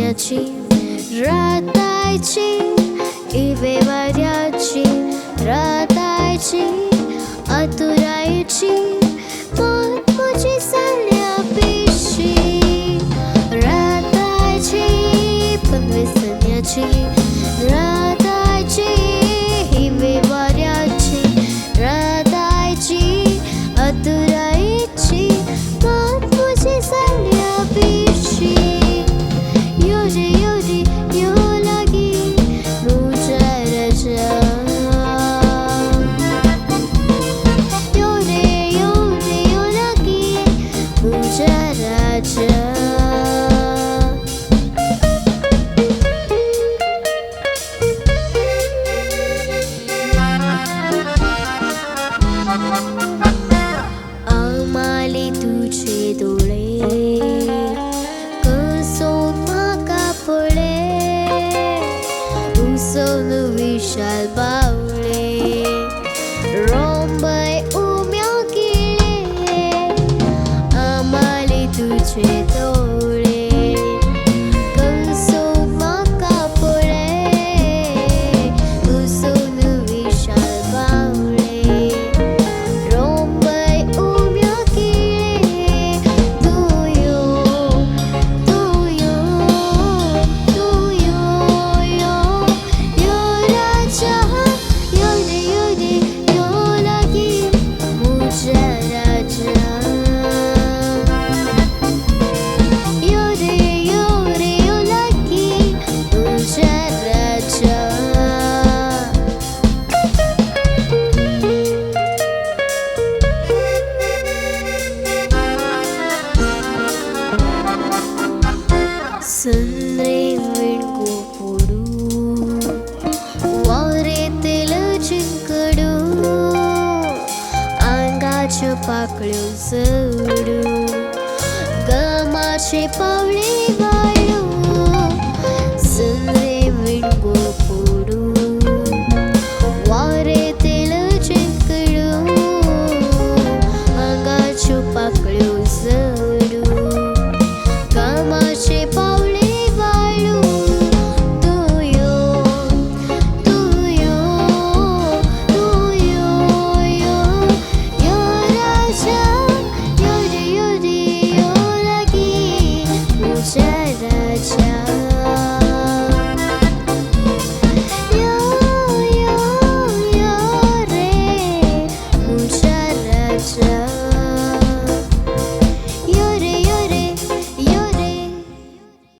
सोन्याची रात आयची इवे वाऱ्याची रात आयची आतुरायची मत मुझी साल्या पेशी रात आयची पण व्यसन्याची रात आयची हिवे वाऱ्याची रात आयची आतुरायची मत मुझी साल्या पेशी योरे योरे यो लगी मुझा रजा योरे योरे यो लगी मुझा रजा आमाले तुझे डोळे कसोन म्हाका पळे उसोन विशाल बावळे रोंबय उम्या किळे आमाले तुझे डोळे कसोन म्हाका पळे उसोन विशाल बावळे रोंबय उम्या किळे तू यो यो राजा यो रे यो लगी मुझा राजा यो रे यो लगी मुझा राजा संद्रे विणको पोडू वावरेतील चिंकडू अंगाच्या पाकळ्यो चढू गमाचे पावळे